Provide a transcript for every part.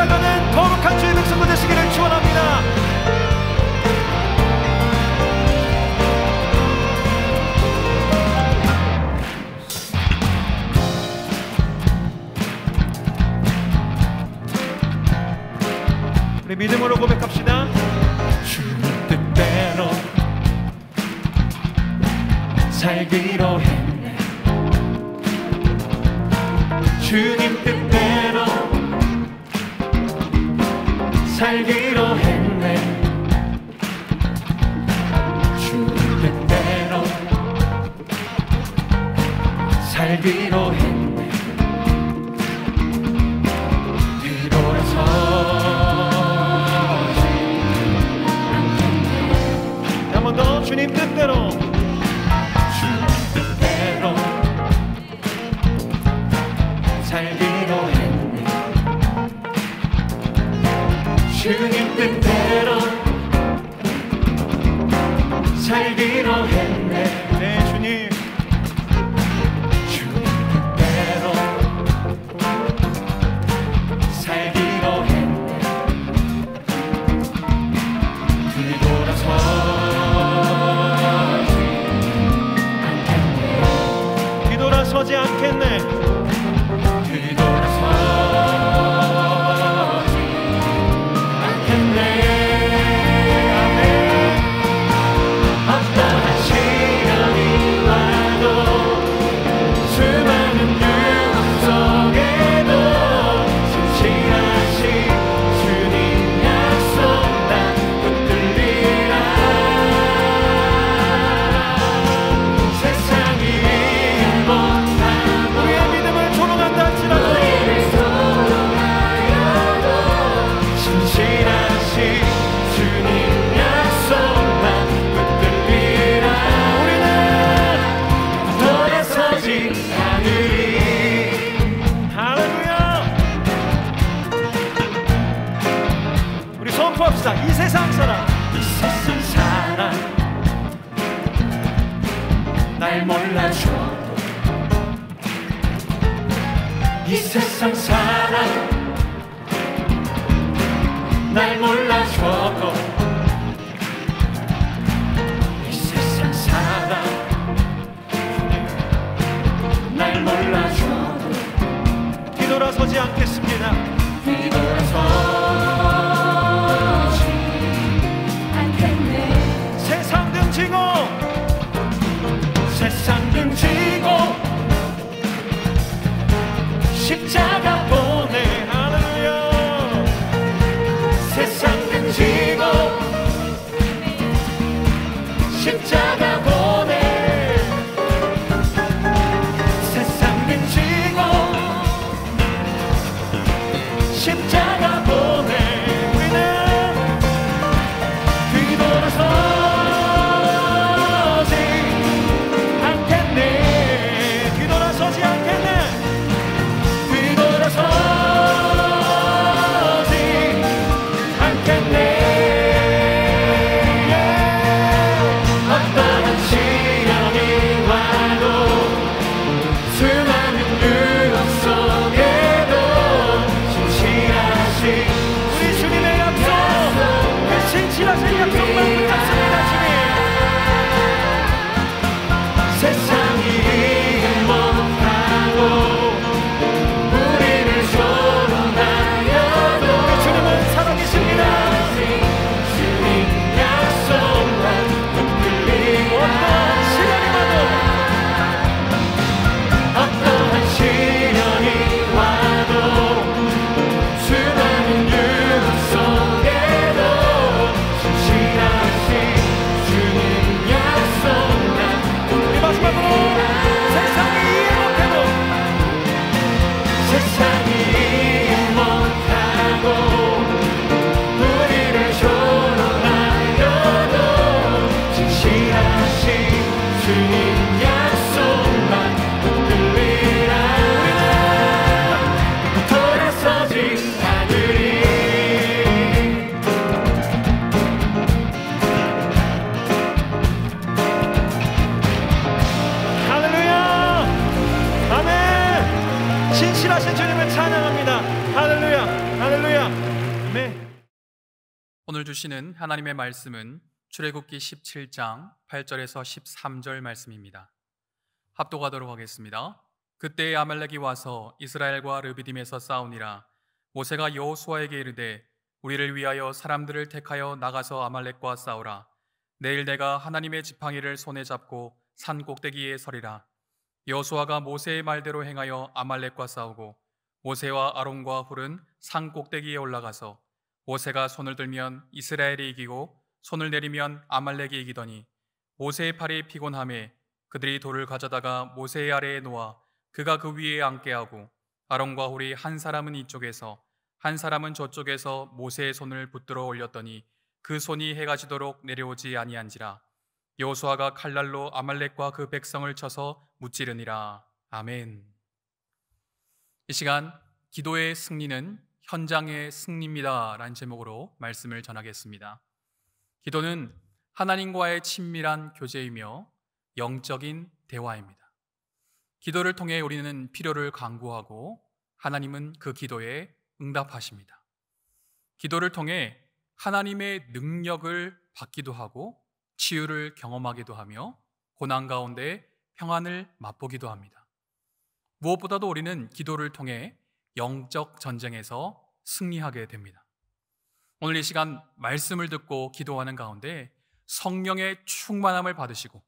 살아가는 거룩한 주의 백성들 되시기를 축원합니다. 우리 믿음으로 고백합시다. 주님 뜻대로 살기로 했네. 주님 뜻대로 살기로 했네. 주님 뜻대로 살기로 했네. 뒤돌아서지 않겠네. 한 번 더. 주님 뜻대로 살기로 했네. 주님 뜻대로 살기로 했네. 네, 주님. 주님 뜻대로 살기로 했네. 뒤돌아서지 않겠네. 이 세상 사람, 이 세상 사람 날 몰라줘도, 이 세상 사람 날 몰라줘도, 이 세상 사람 날 몰라줘도 뒤돌아서지 않겠습니다. 뒤돌아서 세상 등지고 십자가 보내. 할렐루야. 세상 등지고 오늘 주시는 하나님의 말씀은 출애굽기 17장 8절에서 13절 말씀입니다. 합독하도록 하겠습니다. 그때 아말렉이 와서 이스라엘과 르비딤에서 싸우니라. 모세가 여호수아에게 이르되 우리를 위하여 사람들을 택하여 나가서 아말렉과 싸우라. 내일 내가 하나님의 지팡이를 손에 잡고 산 꼭대기에 서리라. 여호수아가 모세의 말대로 행하여 아말렉과 싸우고 모세와 아론과 훌은 산 꼭대기에 올라가서 모세가 손을 들면 이스라엘이 이기고 손을 내리면 아말렉이 이기더니 모세의 팔이 피곤함에 그들이 돌을 가져다가 모세의 아래에 놓아 그가 그 위에 앉게 하고 아론과 훌이 한 사람은 이쪽에서 한 사람은 저쪽에서 모세의 손을 붙들어 올렸더니 그 손이 해가 지도록 내려오지 아니한지라. 여호수아가 칼날로 아말렉과 그 백성을 쳐서 무찌르니라. 아멘. 이 시간 기도의 승리는 현장의 승리입니다 라는 제목으로 말씀을 전하겠습니다. 기도는 하나님과의 친밀한 교제이며 영적인 대화입니다. 기도를 통해 우리는 필요를 간구하고 하나님은 그 기도에 응답하십니다. 기도를 통해 하나님의 능력을 받기도 하고 치유를 경험하기도 하며 고난 가운데 평안을 맛보기도 합니다. 무엇보다도 우리는 기도를 통해 영적 전쟁에서 승리하게 됩니다. 오늘 이 시간 말씀을 듣고 기도하는 가운데 성령의 충만함을 받으시고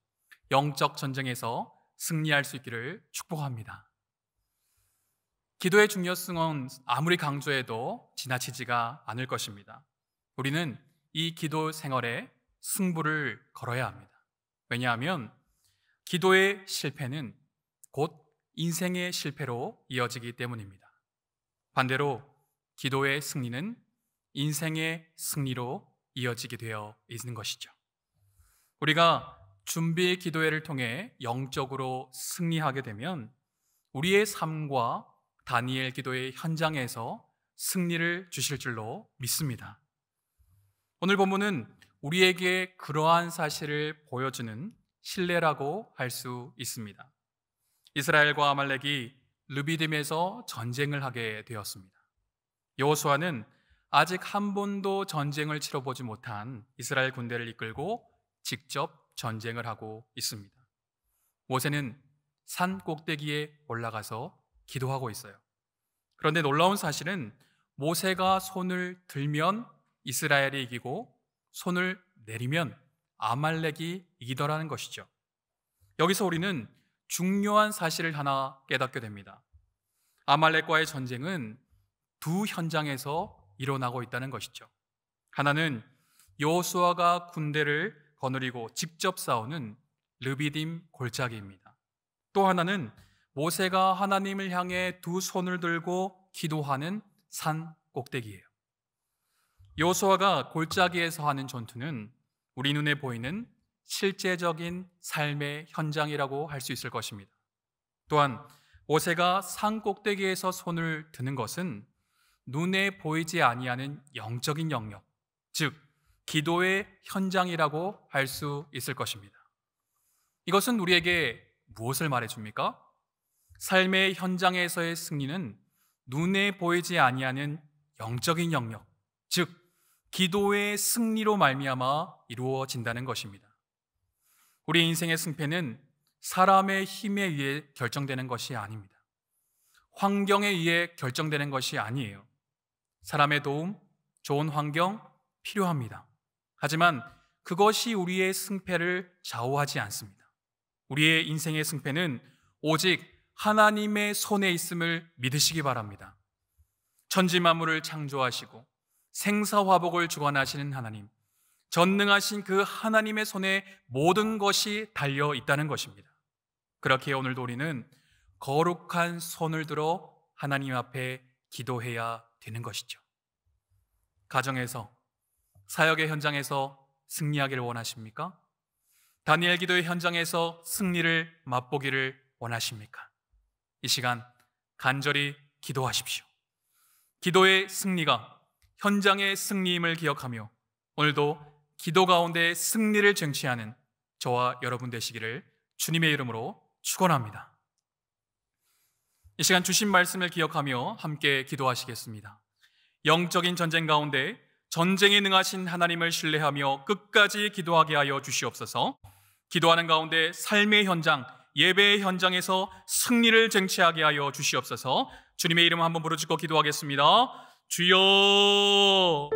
영적 전쟁에서 승리할 수 있기를 축복합니다. 기도의 중요성은 아무리 강조해도 지나치지가 않을 것입니다. 우리는 이 기도 생활에 승부를 걸어야 합니다. 왜냐하면 기도의 실패는 곧 인생의 실패로 이어지기 때문입니다. 반대로 기도의 승리는 인생의 승리로 이어지게 되어 있는 것이죠. 우리가 준비 기도회를 통해 영적으로 승리하게 되면 우리의 삶과 다니엘 기도의 현장에서 승리를 주실 줄로 믿습니다. 오늘 본문은 우리에게 그러한 사실을 보여주는 신뢰라고 할 수 있습니다. 이스라엘과 아말렉이 르비딤에서 전쟁을 하게 되었습니다. 여호수아는 아직 한 번도 전쟁을 치러보지 못한 이스라엘 군대를 이끌고 직접 전쟁을 하고 있습니다. 모세는 산 꼭대기에 올라가서 기도하고 있어요. 그런데 놀라운 사실은 모세가 손을 들면 이스라엘이 이기고 손을 내리면 아말렉이 이기더라는 것이죠. 여기서 우리는 중요한 사실을 하나 깨닫게 됩니다. 아말렉과의 전쟁은 두 현장에서 일어나고 있다는 것이죠. 하나는 여호수아가 군대를 거느리고 직접 싸우는 르비딤 골짜기입니다. 또 하나는 모세가 하나님을 향해 두 손을 들고 기도하는 산 꼭대기예요. 여호수아가 골짜기에서 하는 전투는 우리 눈에 보이는 실제적인 삶의 현장이라고 할 수 있을 것입니다. 또한 모세가 산 꼭대기에서 손을 드는 것은 눈에 보이지 아니하는 영적인 영역, 즉 기도의 현장이라고 할 수 있을 것입니다. 이것은 우리에게 무엇을 말해줍니까? 삶의 현장에서의 승리는 눈에 보이지 아니하는 영적인 영역, 즉 기도의 승리로 말미암아 이루어진다는 것입니다. 우리 인생의 승패는 사람의 힘에 의해 결정되는 것이 아닙니다. 환경에 의해 결정되는 것이 아니에요. 사람의 도움, 좋은 환경 필요합니다. 하지만 그것이 우리의 승패를 좌우하지 않습니다. 우리의 인생의 승패는 오직 하나님의 손에 있음을 믿으시기 바랍니다. 천지 만물을 창조하시고 생사화복을 주관하시는 하나님, 전능하신 그 하나님의 손에 모든 것이 달려 있다는 것입니다. 그렇게 오늘도 우리는 거룩한 손을 들어 하나님 앞에 기도해야 되는 것이죠. 가정에서, 사역의 현장에서 승리하기를 원하십니까? 다니엘 기도의 현장에서 승리를 맛보기를 원하십니까? 이 시간 간절히 기도하십시오. 기도의 승리가 현장의 승리임을 기억하며 오늘도 기도 가운데 승리를 쟁취하는 저와 여러분 되시기를 주님의 이름으로 축원합니다. 이 시간 주신 말씀을 기억하며 함께 기도하시겠습니다. 영적인 전쟁 가운데 전쟁에 능하신 하나님을 신뢰하며 끝까지 기도하게 하여 주시옵소서. 기도하는 가운데 삶의 현장, 예배의 현장에서 승리를 쟁취하게 하여 주시옵소서. 주님의 이름 한번 부르짖고 기도하겠습니다. 주여.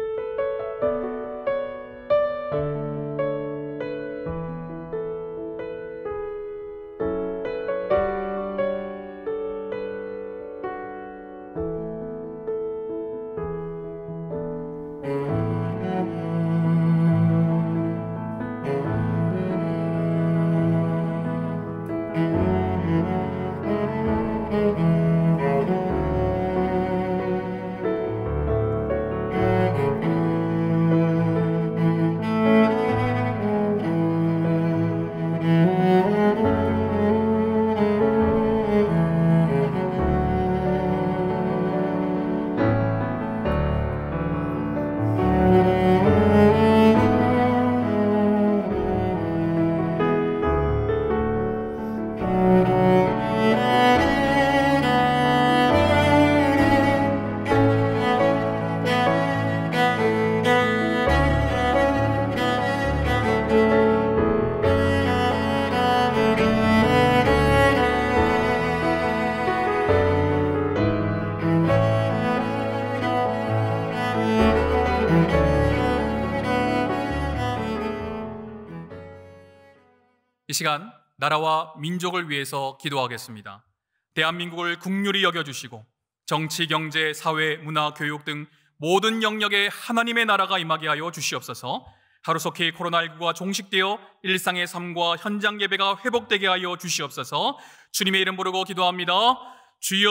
이 시간 나라와 민족을 위해서 기도하겠습니다. 대한민국을 국률이 여겨주시고 정치, 경제, 사회, 문화, 교육 등 모든 영역에 하나님의 나라가 임하게 하여 주시옵소서. 하루속히 코로나19가 종식되어 일상의 삶과 현장 예배가 회복되게 하여 주시옵소서. 주님의 이름 부르고 기도합니다. 주여.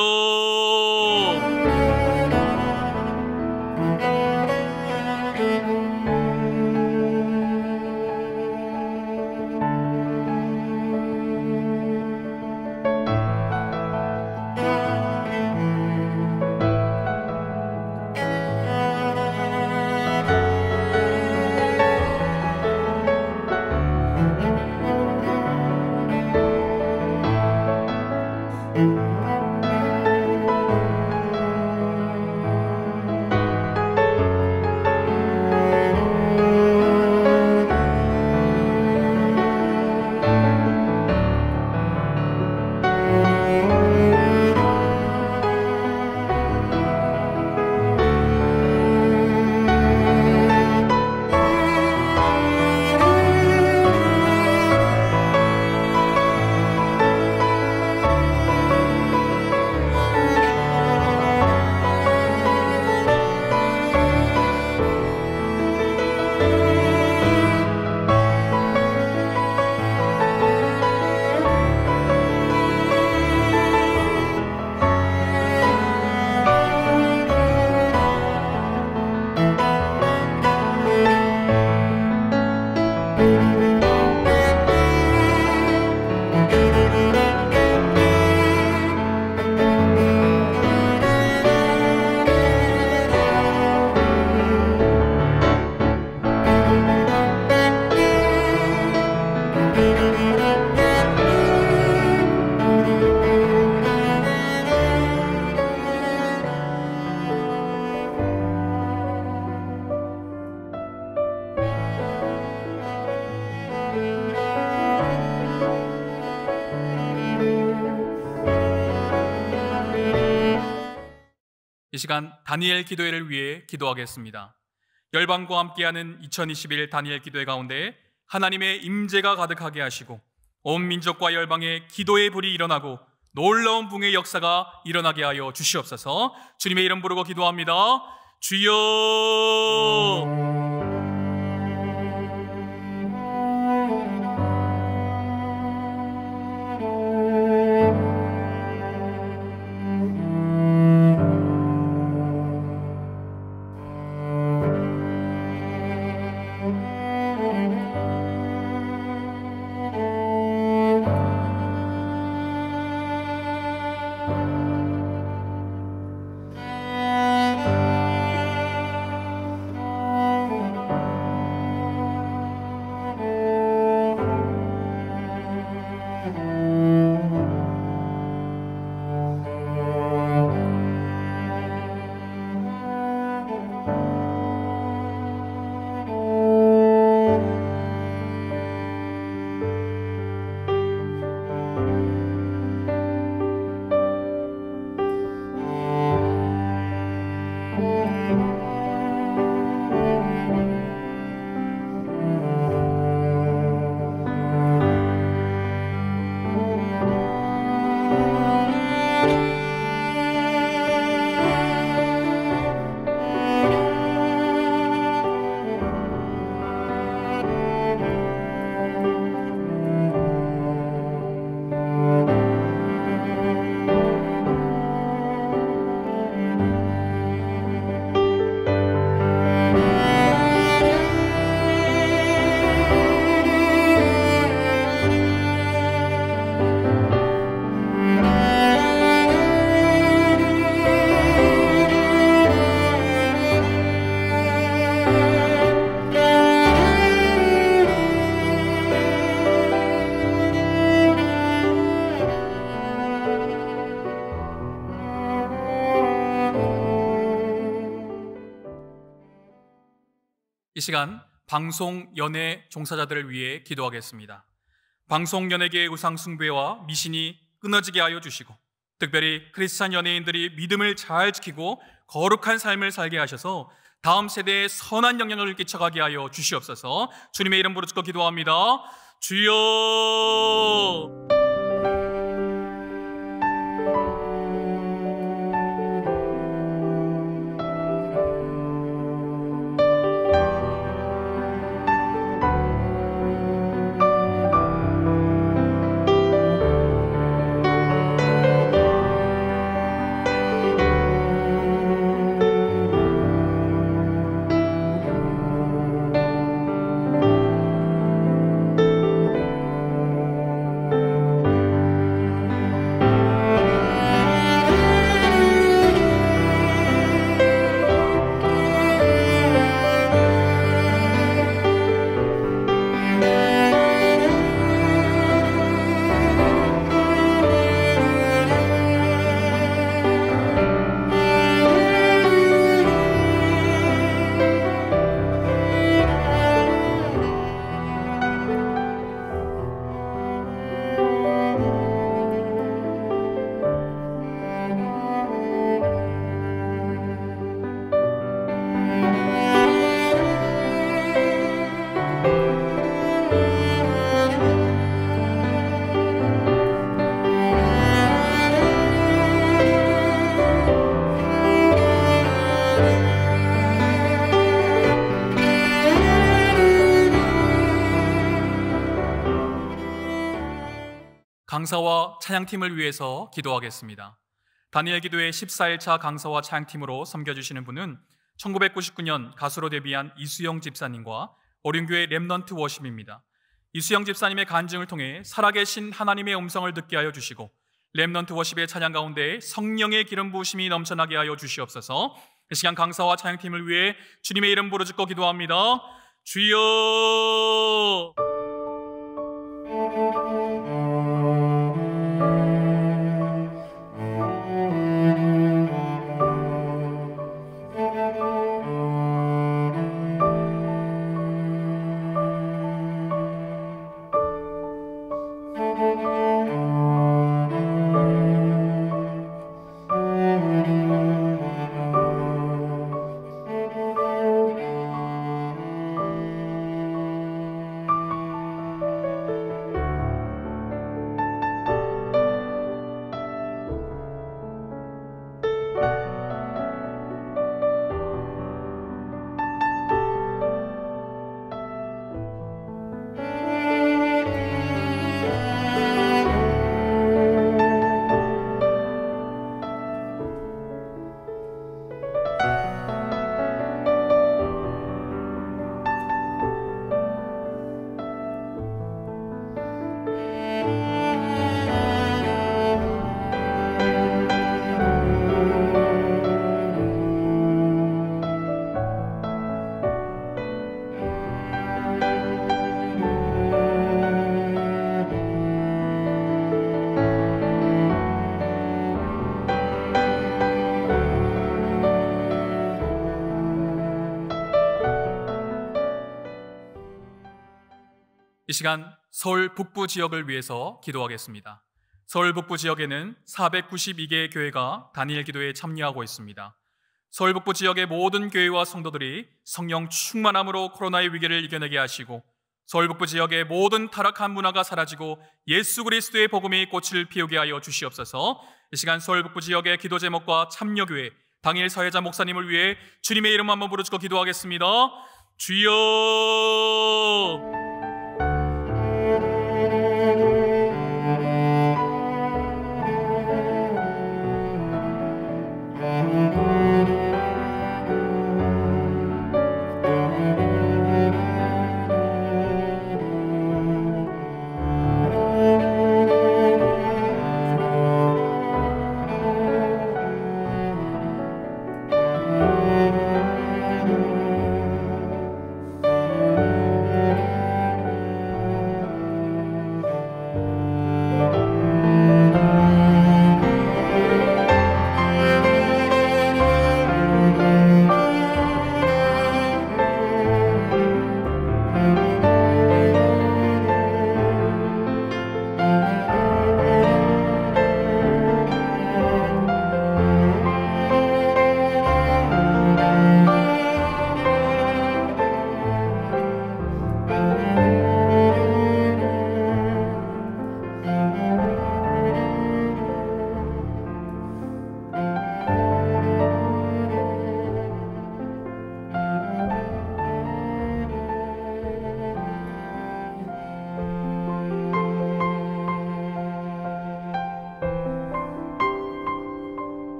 이 시간 다니엘 기도회를 위해 기도하겠습니다. 열방과 함께하는 2021 다니엘 기도회 가운데 하나님의 임재가 가득하게 하시고 온 민족과 열방에 기도의 불이 일어나고 놀라운 붕의 역사가 일어나게 하여 주시옵소서. 주님의 이름 부르고 기도합니다. 주여. 시간 방송 연예 종사자들을 위해 기도하겠습니다. 방송 연예계의 우상 숭배와 미신이 끊어지게 하여 주시고, 특별히 크리스찬 연예인들이 믿음을 잘 지키고 거룩한 삶을 살게 하셔서 다음 세대에 선한 영향을 끼쳐가게 하여 주시옵소서. 주님의 이름 부르짖고 기도합니다. 주여. 강사와 찬양팀을 위해서 기도하겠습니다. 다니엘 기도회 14일차 강사와 찬양팀으로 섬겨주시는 분은 1999년 가수로 데뷔한 이수영 집사님과 어륜교회 렘넌트 워십입니다. 이수영 집사님의 간증을 통해 살아계신 하나님의 음성을 듣게 하여 주시고, 렘넌트 워십의 찬양 가운데 성령의 기름 부으심이 넘쳐나게 하여 주시옵소서. 이 시간 강사와 찬양팀을 위해 주님의 이름 부르짖고 기도합니다. 주여. 이 시간 서울 북부 지역을 위해서 기도하겠습니다. 서울 북부 지역에는 492개의 교회가 다니엘 기도에 참여하고 있습니다. 서울 북부 지역의 모든 교회와 성도들이 성령 충만함으로 코로나의 위기를 이겨내게 하시고, 서울 북부 지역의 모든 타락한 문화가 사라지고 예수 그리스도의 복음이 꽃을 피우게 하여 주시옵소서. 이 시간 서울 북부 지역의 기도 제목과 참여교회 당일 사회자 목사님을 위해 주님의 이름 한번 부르짖고 기도하겠습니다. 주여.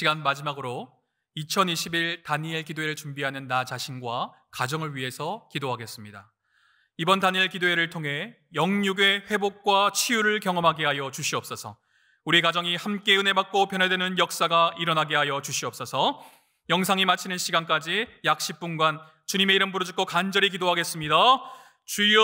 시간 마지막으로 2021 다니엘 기도회를 준비하는 나 자신과 가정을 위해서 기도하겠습니다. 이번 다니엘 기도회를 통해 영육의 회복과 치유를 경험하게 하여 주시옵소서. 우리 가정이 함께 은혜 받고 변화되는 역사가 일어나게 하여 주시옵소서. 영상이 마치는 시간까지 약 10분간 주님의 이름 부르짖고 간절히 기도하겠습니다. 주여!